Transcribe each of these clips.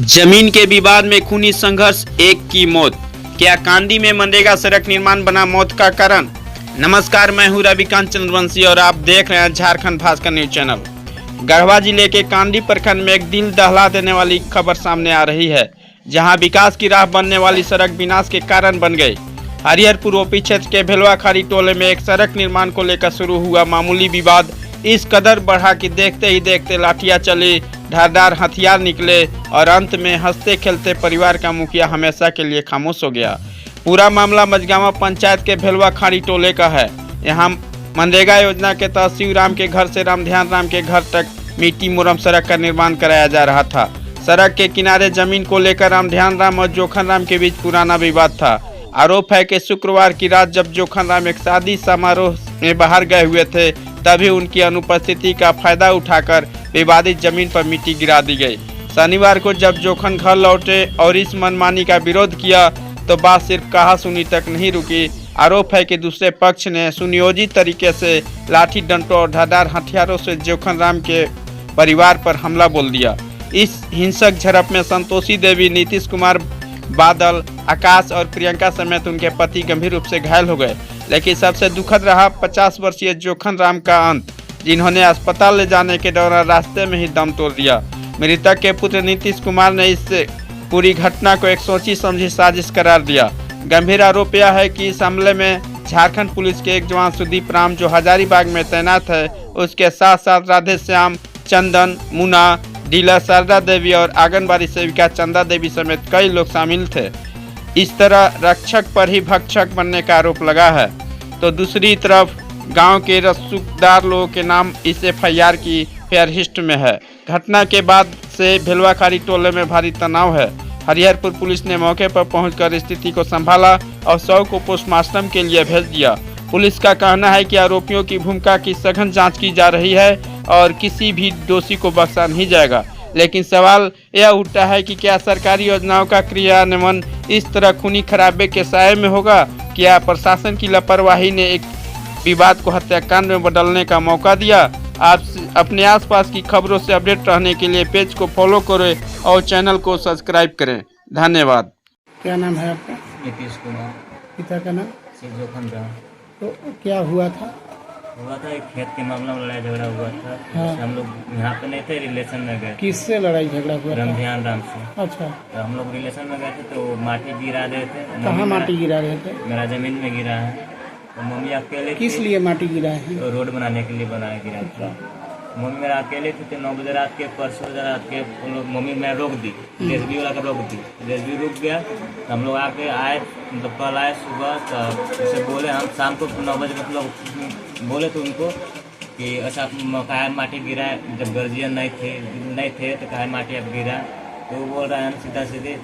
जमीन के विवाद में खूनी संघर्ष, एक की मौत। क्या कांडी में मनरेगा सड़क निर्माण बना मौत का कारण? नमस्कार, मैं हूं रविकांत चंद्रवंशी और आप देख रहे हैं झारखंड भास्कर न्यूज चैनल। गढ़वा जिले के कांडी प्रखंड में एक दिल दहला देने वाली खबर सामने आ रही है, जहां विकास की राह बनने वाली सड़क विनाश के कारण बन गई। हरिहरपुर ओपी क्षेत्र के भेलवाखारी टोले में एक सड़क निर्माण को लेकर शुरू हुआ मामूली विवाद इस कदर बढ़ा कि देखते ही देखते लाठियां चली, धारदार हथियार निकले और अंत में हंसते खेलते परिवार का मुखिया हमेशा के लिए खामोश हो गया। पूरा मामला मझगांवा पंचायत के भेलवाखारी टोले का है। यहाँ मनरेगा योजना के तहत शिवराम के घर से रामध्यान राम के घर तक मिट्टी मुरम सड़क का निर्माण कराया जा रहा था। सड़क के किनारे जमीन को लेकर रामध्यान राम और जोखन राम के बीच पुराना विवाद था। आरोप है कि शुक्रवार की रात जब जोखन राम एक शादी समारोह में बाहर गए हुए थे, तभी उनकी अनुपस्थिति का फायदा उठाकर विवादित जमीन पर मिट्टी गिरा दी गई। शनिवार को जब जोखन घर लौटे और इस मनमानी का विरोध किया तो बात सिर्फ कहा सुनी तक नहीं रुकी। आरोप है कि दूसरे पक्ष ने सुनियोजित तरीके से लाठी डंडों और धारदार हथियारों से जोखन राम के परिवार पर हमला बोल दिया। इस हिंसक झड़प में संतोषी देवी, नीतीश कुमार, बादल, आकाश और प्रियंका समेत उनके पति गंभीर रूप से घायल हो गए। लेकिन सबसे दुखद रहा 50 वर्षीय जोखन राम का अंत, जिन्होंने अस्पताल ले जाने के दौरान रास्ते में ही दम तोड़ दिया। मृतक के पुत्र नीतीश कुमार ने इस पूरी घटना को एक सोची समझी साजिश करार दिया। गंभीर आरोप यह है कि इस हमले में झारखंड पुलिस के एक जवान सुदीप राम, जो हजारीबाग में तैनात है, उसके साथ साथ राधे श्याम, चंदन, मुना, डीलर शारदा देवी और आंगनबाड़ी सेविका चंदा देवी समेत कई लोग शामिल थे। इस तरह रक्षक पर ही भक्षक बनने का आरोप लगा है, तो दूसरी तरफ गांव के रसूखदार लोगों के नाम इस एफआईआर की फेयरहिस्ट में है। घटना के बाद से भेलवाखारी टोले में भारी तनाव है। हरिहरपुर पुलिस ने मौके पर पहुंचकर स्थिति को संभाला और शव को पोस्टमार्टम के लिए भेज दिया। पुलिस का कहना है कि आरोपियों की भूमिका की सघन जांच की जा रही है और किसी भी दोषी को बख्शा नहीं जाएगा। लेकिन सवाल यह उठता है कि क्या सरकारी योजनाओं का क्रियान्वयन इस तरह खूनी खराबे के साये में होगा? क्या प्रशासन की लापरवाही ने एक विवाद को हत्याकांड में बदलने का मौका दिया? आप अपने आसपास की खबरों से अपडेट रहने के लिए पेज को फॉलो करें और चैनल को सब्सक्राइब करें। धन्यवाद। क्या नाम है आपका? नीतीश कुमार। पिता का नाम? जोखन राम। तो क्या हुआ था? एक खेत के मामला में लड़ाई झगड़ा हुआ था। हाँ। हम लोग यहाँ पे नहीं थे, रिलेशन में गए। किससे लड़ाई झगड़ा हुआ था? रामध्यान राम से। अच्छा, तो हम लोग रिलेशन में गए थे तो माटी गिरा रहे थे। कहाँ माटी गिरा रहे थे? मेरा जमीन में गिरा है। तो मम्मी अकेले किस थी। लिए माटी गिरा है? तो रोड बनाने के लिए बनाया गिरा था। मम्मी मेरा अकेले थी तो 9 बजे रात के, परसों रात के मम्मी मैं रोक दी, जेसीबी वाला का रोक दी। जेसीबी रुक गया तो हम लोग आके आए, मतलब कल आए सुबह। तो उसे बोले, हम शाम को 9 बजे मतलब बोले तो उनको कि अच्छा कहा माटी गिरा है, जब गर्जियन नहीं थे तो कहा माटी अब गिरा। तो वो बोल रहा है सीधा सीधे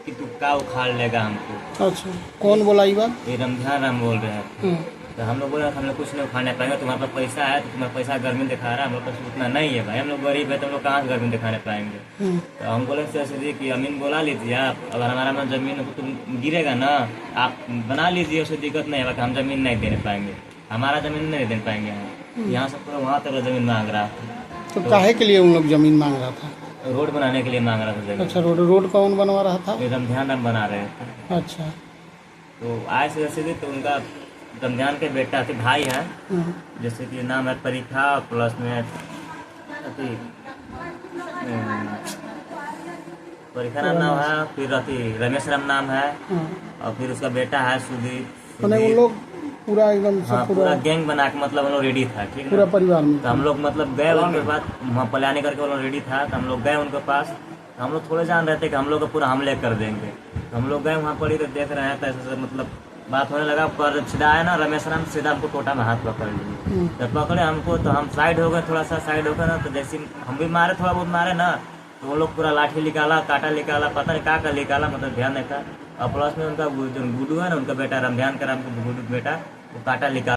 कि तू का उखाड़ लेगा हमको। अच्छा, कौन बोला ये बात? ये रामध्यान राम बोल रहे हैं। तो हम लोग बोले हम लोग कुछ नहीं उखाड़ने पाएंगे, तुम्हारे पास पैसा है तो तुम्हारा पैसा गर्मी दिखा रहा है, हम लोग पास उतना नहीं है भाई, हम लोग गरीब है तो हम लोग कहाँ से गर्मी दिखाने पाएंगे। तो हम बोले सीधे कि अमीन बोला लीजिए आप, अगर हमारा में जमीन तो गिरेगा ना, आप बना लीजिए, उससे दिक्कत नहीं है, हम जमीन नहीं देने पाएंगे, हमारा जमीन नहीं दे पाएंगे हम। यहाँ से पूरा वहाँ तक जमीन मांग रहा था। तो काहे के लिए उन लोग जमीन मांग रहा था? रोड बनाने के लिए मांग रहा था जमीन। अच्छा, रोड कौन बनवा रहा था? रामध्यान राम बना रहे थे। अच्छा, तो आए सीधे तो उनका रामध्यान के बेटा थे, भाई है, जैसे कि नाम है परीक्षा, प्लस में परीक्षा नाम है, फिर रमेश राम नाम है, और फिर उसका बेटा है सुदीप। उन लोग पूरा एकदम हाँ, पूरा गैंग बना के मतलब हम लोग रेडी था, ठीक है, पूरा परिवार में। तो हम लोग मतलब गए उनके पास, वहाँ प्लानिंग करके वो लोग रेडी था। तो हम लोग गए उनके पास, हम लोग थोड़े जान रहे थे कि हम लोग पूरा हमले कर देंगे। तो हम लोग गए वहाँ पर ही तो देख रहे हैं, तो ऐसे मतलब बात होने लगा। पर सीधा आया ना रमेश राम, सीधा हमको टोटा में हाथ पकड़ लिए। जब पकड़े हमको तो हम साइड हो गए, थोड़ा सा साइड हो गए ना, तो जैसे हम भी मारे, थोड़ा बहुत मारे ना, तो वो लोग पूरा लाठी निकाला, कांटा निकाला, पता नहीं क्या निकाला, मतलब ध्यान नहीं था। और प्लस में उनका जो गुड्डू है ना, उनका बेटा रामध्यान का, राम का गुड्डू बेटा, वो कांटा निकाला।